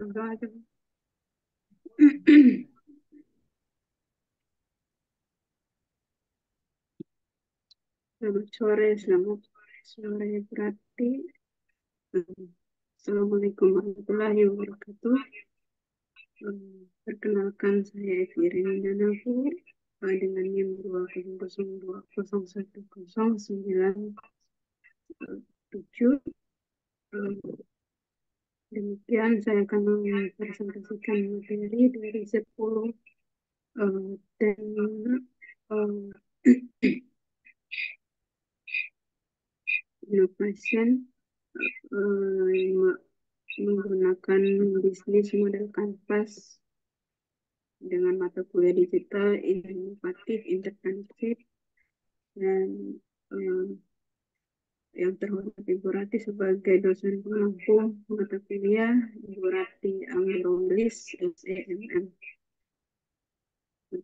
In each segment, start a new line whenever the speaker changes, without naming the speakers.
Udah aja. Selamat sore, selamat sore berarti. Assalamualaikum warahmatullahi wabarakatuh. Perkenalkan saya Firin Danafur dengan NIM 200201097. Demikian saya akan mempresentasikan materi dari 10 tema innovation menggunakan bisnis model kanvas dengan mata kuliah digital, inovatif, interkonnektif, dan eh, yang terhormat Ibu Rati sebagai dosen penampung mata kuliah, Ibu Rati Anggironglis, SEMM.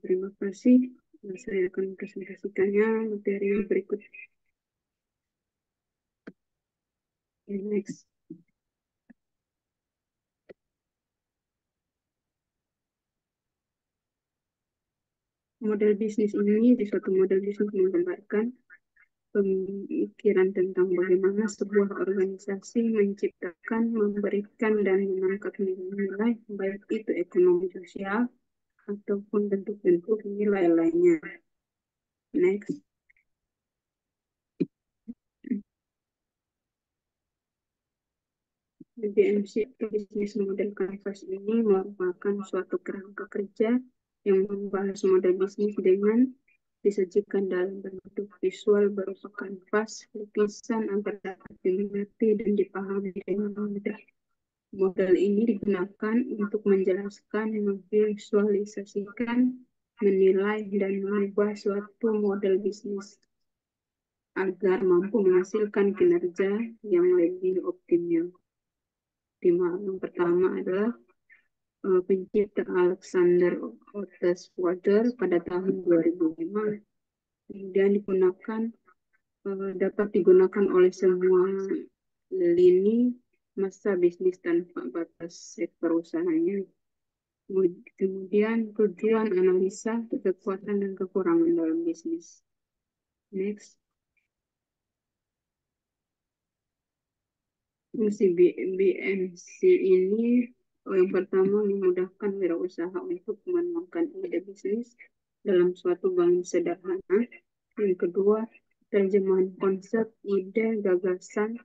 Terima kasih. Saya akan presentasikannya materi berikut. Next. Model bisnis ini di suatu model bisnis menggambarkan pemikiran tentang bagaimana sebuah organisasi menciptakan, memberikan, dan menangkap nilai-nilai, baik itu ekonomi sosial ataupun bentuk-bentuk nilai lainnya. Next. BMC atau Business Model Canvas ini merupakan suatu kerangka kerja yang membahas model bisnis dengan disajikan dalam bentuk visual berupa kanvas, lukisan agar dapat dimengerti dan dipahami dengan mudah. Model ini digunakan untuk menjelaskan, memvisualisasikan, menilai, dan mengubah suatu model bisnis agar mampu menghasilkan kinerja yang lebih optimal. Yang pertama adalah pencipta Alexander Otis Water pada tahun 2005. Kemudian dapat digunakan oleh semua lini masa bisnis tanpa batas sektor usahanya. Kemudian tujuan analisa kekuatan dan kekurangan dalam bisnis. Next. Fungsi BMC ini yang pertama memudahkan wirausaha untuk mengembangkan ide bisnis dalam suatu bangun sederhana. Yang kedua, terjemahan konsep, ide, gagasan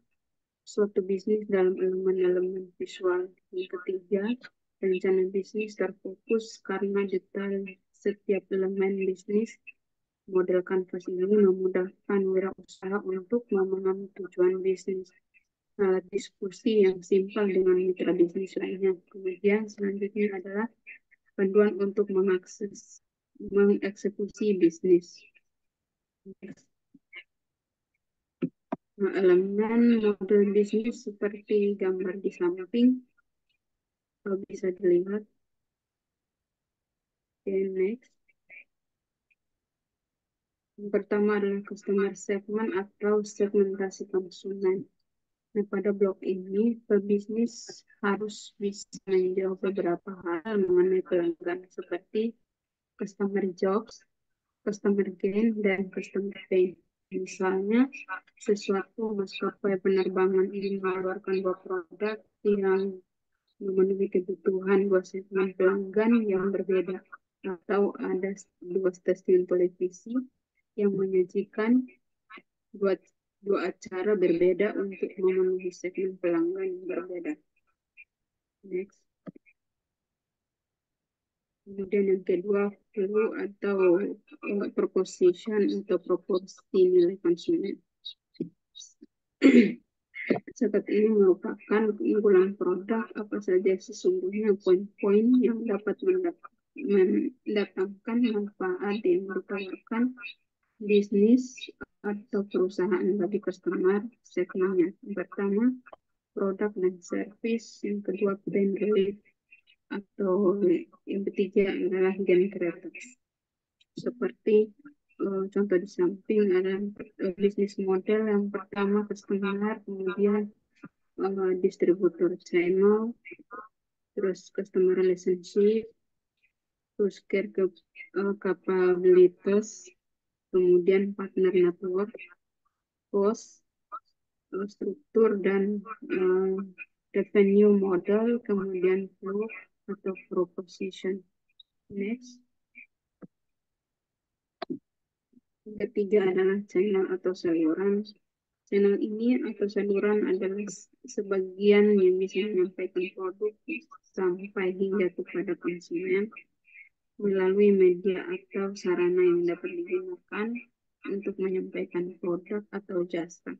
suatu bisnis dalam elemen-elemen visual. Yang ketiga, rencana bisnis terfokus karena detail setiap elemen bisnis. Model kanvas ini memudahkan wirausaha untuk memahami tujuan bisnis, alat diskusi yang simpel dengan mitra bisnis lainnya. Kemudian selanjutnya adalah panduan untuk mengeksekusi bisnis. Nah, elemen model bisnis seperti gambar di samping bisa dilihat. Okay, next. Yang pertama adalah customer segment atau segmentasi konsumen. Nah, pada blok ini, pebisnis harus bisa menjawab beberapa hal mengenai pelanggan seperti customer jobs, customer gain, dan customer pain. Misalnya, sesuatu maskapai penerbangan ingin mengeluarkan dua produk yang memenuhi kebutuhan dua segmen pelanggan yang berbeda. Atau ada dua stasiun televisi yang menyajikan dua, dua acara berbeda untuk memenuhi segmen pelanggan yang berbeda. Next. Kemudian yang kedua, value atau proposition atau proporsi nilai konsumen. Seperti ini merupakan keunggulan produk, apa saja sesungguhnya poin-poin yang dapat mendatangkan manfaat yang ditawarkan bisnis atau perusahaan bagi customer segmennya. Yang pertama, produk dan service. Yang kedua, brand relief. Atau yang ketiga adalah gen creators. Seperti contoh di samping ada bisnis model yang pertama customer, kemudian distributor channel, terus customer relationship, terus care capabilities, kemudian partner network, cost, struktur dan uh, revenue model, kemudian flow atau proposition. Next. Ketiga adalah channel atau saluran. Channel ini atau saluran adalah sebagian yang bisa menyampaikan produk sampai hingga kepada konsumen melalui media atau sarana yang dapat digunakan untuk menyampaikan produk atau jasa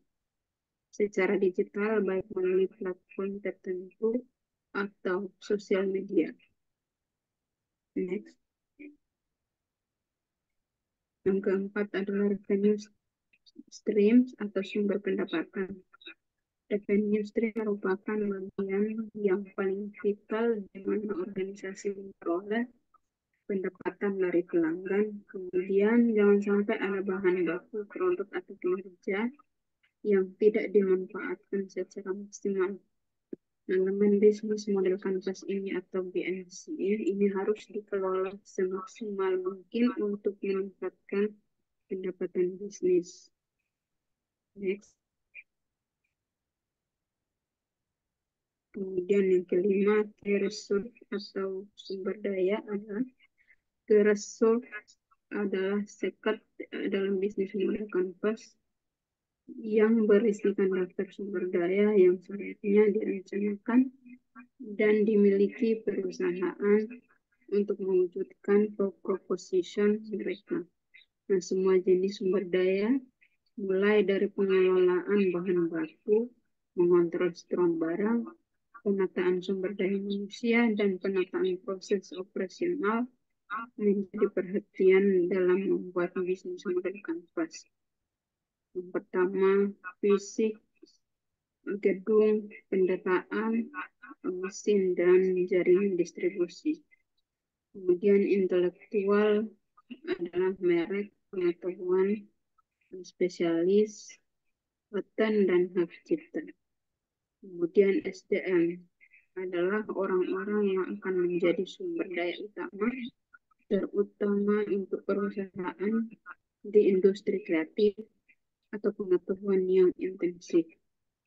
secara digital, baik melalui platform tertentu atau sosial media. Next. Yang keempat adalah revenue streams atau sumber pendapatan. Revenue stream merupakan bagian yang paling vital di mana organisasi memperoleh pendapatan dari pelanggan. Kemudian jangan sampai ada bahan baku, produk atau kinerja yang tidak dimanfaatkan secara maksimal. Elemen bisnis model kanvas ini atau BNC ini harus dikelola semaksimal mungkin untuk meningkatkan pendapatan bisnis. Next. Kemudian yang kelima, key resource atau sumber daya adalah key resource adalah sekat dalam bisnis model kanvas yang berisikan daftar sumber daya yang selanjutnya direncanakan dan dimiliki perusahaan untuk mewujudkan proposition mereka. Nah, semua jenis sumber daya, mulai dari pengelolaan bahan baku, mengontrol stok barang, penataan sumber daya manusia, dan penataan proses operasional menjadi perhatian dalam membuat bisnis model kanvas. Yang pertama, fisik, gedung, pendataan, mesin, dan jaringan distribusi. Kemudian intelektual adalah merek, pengetahuan, spesialis, paten, dan hak cipta. Kemudian SDM adalah orang-orang yang akan menjadi sumber daya utama, terutama untuk perusahaan di industri kreatif atau pengetahuan yang intensif.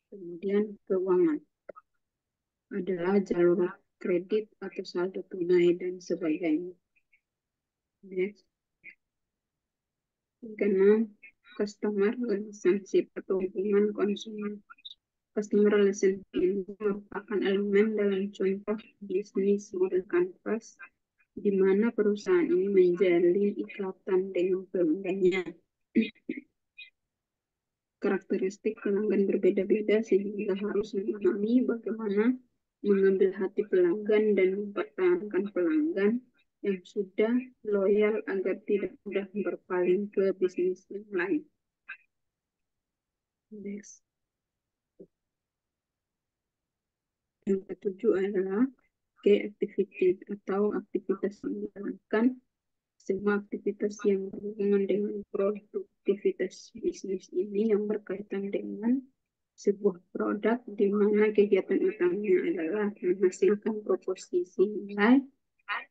Kemudian keuangan adalah jalur kredit atau saldo tunai dan sebagainya. Next. Keenam, customer relationship atau hubungan konsumen. Customer relationship ini merupakan elemen dalam contoh bisnis model kanvas di mana perusahaan ini menjalin ikatan dengan pelanggannya. Karakteristik pelanggan berbeda-beda sehingga harus memahami bagaimana mengambil hati pelanggan dan mempertahankan pelanggan yang sudah loyal agar tidak mudah berpaling ke bisnis yang lain. Next. Yang ketujuh adalah key activity atau aktivitas yang dijalankan. Semua aktivitas yang berhubungan dengan produktivitas bisnis ini yang berkaitan dengan sebuah produk di mana kegiatan utamanya adalah menghasilkan proposisi nilai,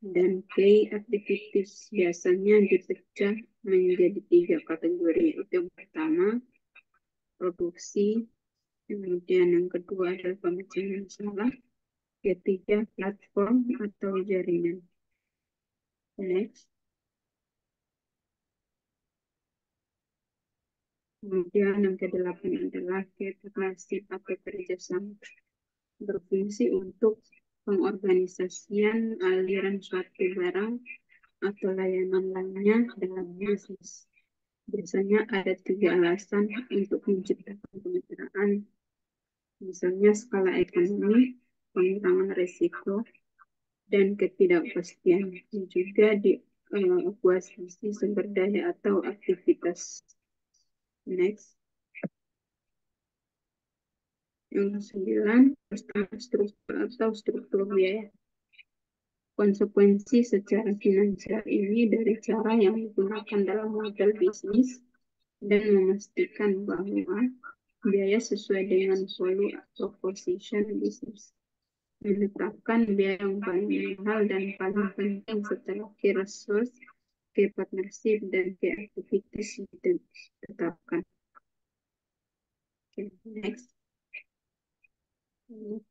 dan key activities biasanya dipecah menjadi 3 kategori. Itu yang pertama, produksi, kemudian yang kedua adalah pemecahan masalah, ketiga platform atau jaringan. Next. Kemudian yang ke-8 adalah partnership atau kerjasama, berfungsi untuk pengorganisasian aliran suatu barang atau layanan lainnya dalam bisnis. Biasanya ada 3 alasan untuk menciptakan kemitraan, misalnya skala ekonomi, pengurangan risiko, dan ketidakpastian. Juga di akuisisi sumber daya atau aktivitas. Next. Yang 9, struktur atau struktur biaya. Konsekuensi secara finansial ini dari cara yang digunakan dalam model bisnis dan memastikan bahwa biaya sesuai dengan value proposition bisnis. menetapkan biaya yang paling mahal dan paling penting setelah key resource, key partnership, dan key activities ditetapkan. Okay, next.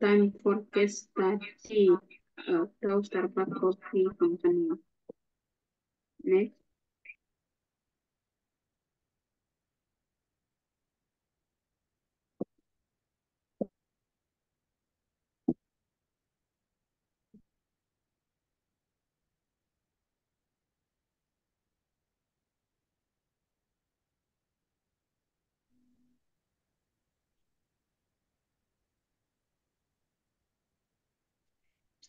Time for case study atau Starbucks Coffee Company. Next.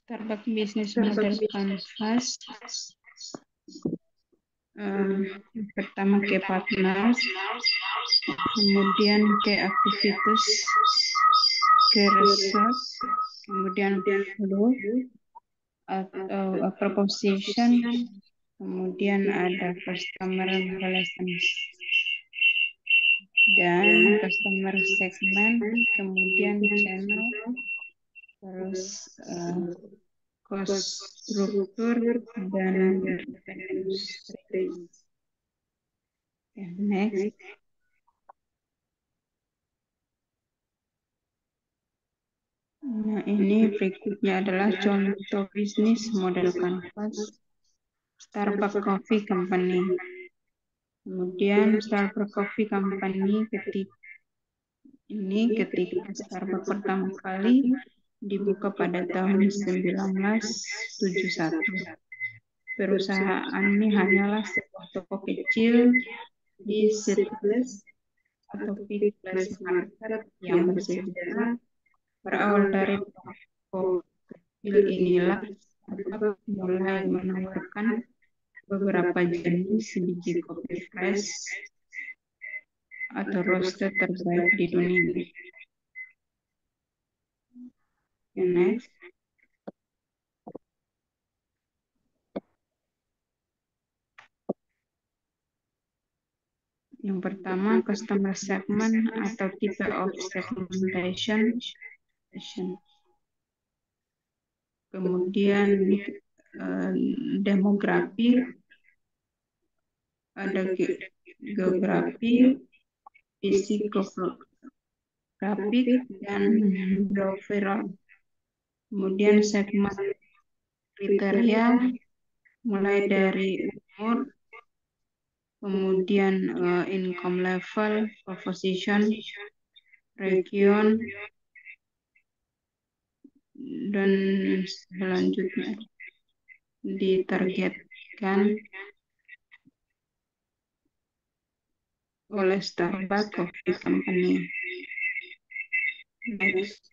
Starbucks Business Model Canvas. Pertama ke partners, kemudian ke activities, ke research, kemudian flow atau proposition, kemudian ada customer relations dan customer segment, kemudian channel, terus cost struktur dan revenue stream. Next. Nah, ini berikutnya adalah contoh bisnis model Canvas Starbucks Coffee Company. Kemudian Starbucks Coffee Company ketika Starbucks pertama kali dibuka pada tahun 1971. Perusahaan ini hanyalah sebuah toko kecil di Seattle atau Big Place Market yang bersejarah. Berawal dari toko kecil inilah Starbucks mulai menawarkan beberapa jenis biji kopi fresh atau roaster terbaik di dunia. Next. Yang pertama, customer segment atau tipe of segmentation. Kemudian demografi, ada geografi, psikografik, dan behavioral. Kemudian segmen kriteria mulai dari umur, kemudian income level, proposition, region, dan selanjutnya ditargetkan oleh Starbucks Coffee Company. Next.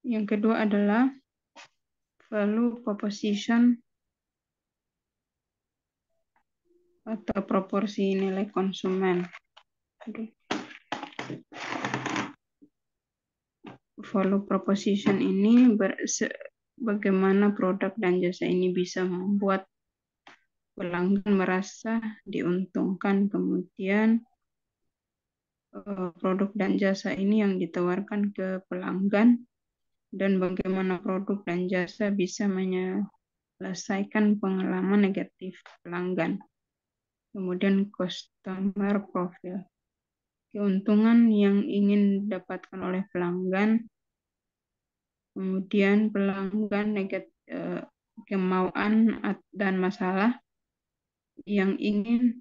Yang kedua adalah value proposition atau proporsi nilai konsumen. Value proposition ini bagaimana produk dan jasa ini bisa membuat pelanggan merasa diuntungkan, kemudian produk dan jasa ini yang ditawarkan ke pelanggan, dan bagaimana produk dan jasa bisa menyelesaikan pengalaman negatif pelanggan. Kemudian customer profile, keuntungan yang ingin didapatkan oleh pelanggan, kemudian pelanggan kemauan dan masalah yang ingin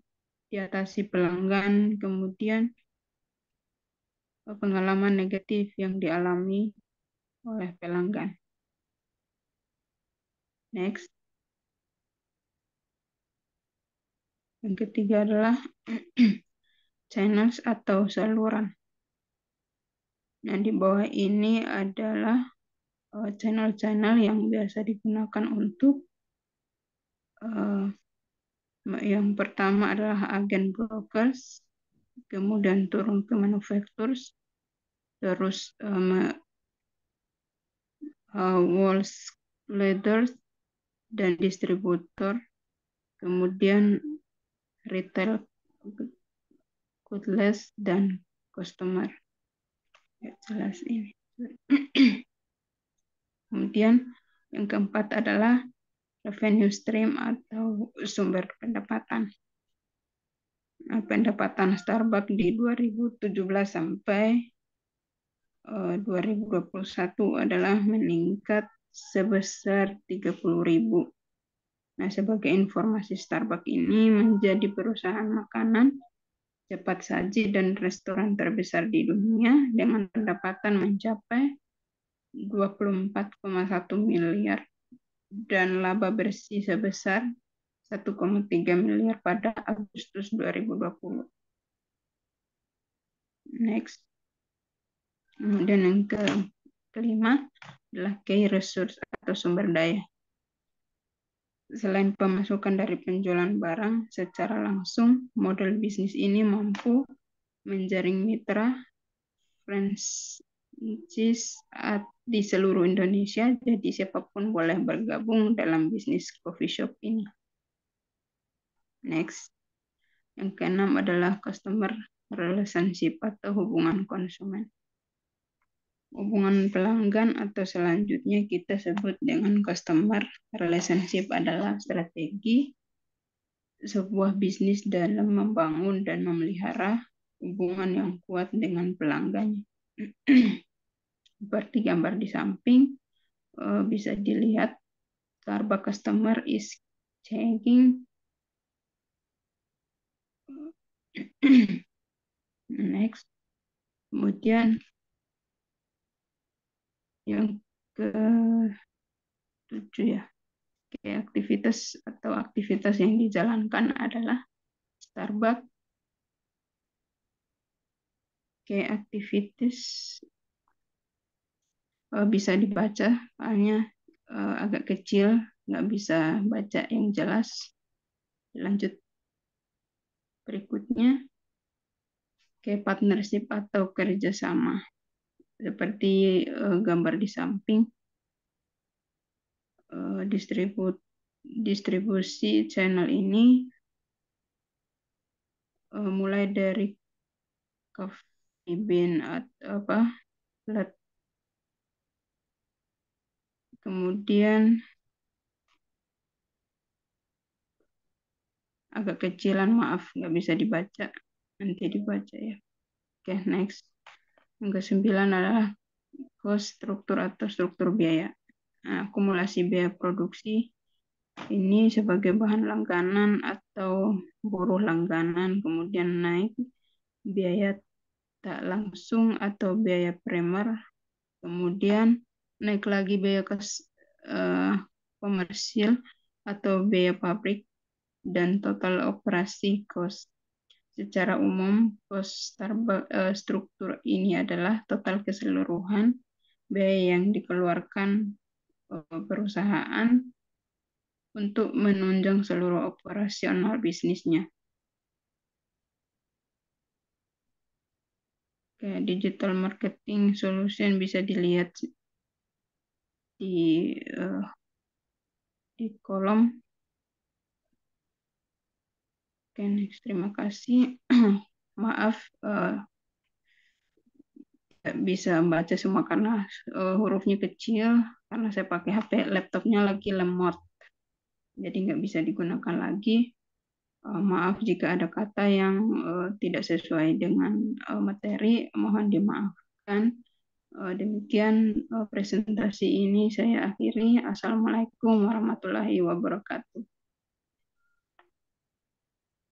diatasi pelanggan, kemudian pengalaman negatif yang dialami oleh pelanggan. Next. Yang ketiga adalah channels atau saluran. Nah, di bawah ini adalah channel-channel yang biasa digunakan untuk Yang pertama adalah agen brokers, kemudian turun ke manufacturers, terus wholesalers dan distributor, kemudian retail outlets dan customer. Ya, jelas ini. Kemudian yang keempat adalah revenue stream atau sumber pendapatan. Pendapatan Starbucks di 2017 sampai 2021 adalah meningkat sebesar 30.000. Nah, sebagai informasi, Starbucks ini menjadi perusahaan makanan cepat saji dan restoran terbesar di dunia dengan pendapatan mencapai 24,1 miliar dan laba bersih sebesar 1,3 miliar pada Agustus 2020. Next. Kemudian yang kelima adalah key resource atau sumber daya. Selain pemasukan dari penjualan barang secara langsung, model bisnis ini mampu menjaring mitra franchise di seluruh Indonesia, jadi siapapun boleh bergabung dalam bisnis coffee shop ini. Next. Yang keenam adalah customer relationship atau hubungan konsumen. Hubungan pelanggan atau selanjutnya kita sebut dengan customer relationship adalah strategi sebuah bisnis dalam membangun dan memelihara hubungan yang kuat dengan pelanggannya. Seperti gambar di samping, bisa dilihat Starbucks customer is changing. Next. Kemudian yang ke-7 ya. Aktivitas atau aktivitas yang dijalankan adalah Starbucks aktivitas bisa dibaca, hanya agak kecil, nggak bisa baca yang jelas. Lanjut berikutnya, partnership atau kerjasama. Seperti gambar di samping, distribusi channel ini mulai dari Coffee Bean atau kemudian agak kecilan, maaf nggak bisa dibaca, nanti dibaca ya. Oke, next. Yang ke-9 adalah cost struktur atau struktur biaya. Nah, akumulasi biaya produksi ini sebagai bahan langganan atau buruh langganan, kemudian naik biaya tak langsung atau biaya primer, kemudian naik lagi biaya komersil atau biaya pabrik, dan total operasi cost. Secara umum, cost struktur ini adalah total keseluruhan biaya yang dikeluarkan perusahaan untuk menunjang seluruh operasional bisnisnya. Digital marketing solution bisa dilihat di kolom. Next. Terima kasih. Maaf tidak bisa membaca semua karena hurufnya kecil, karena saya pakai HP, laptopnya lagi lemot, jadi nggak bisa digunakan lagi. Maaf jika ada kata yang tidak sesuai dengan materi, mohon dimaafkan. Demikian presentasi ini saya akhiri. Assalamualaikum warahmatullahi wabarakatuh.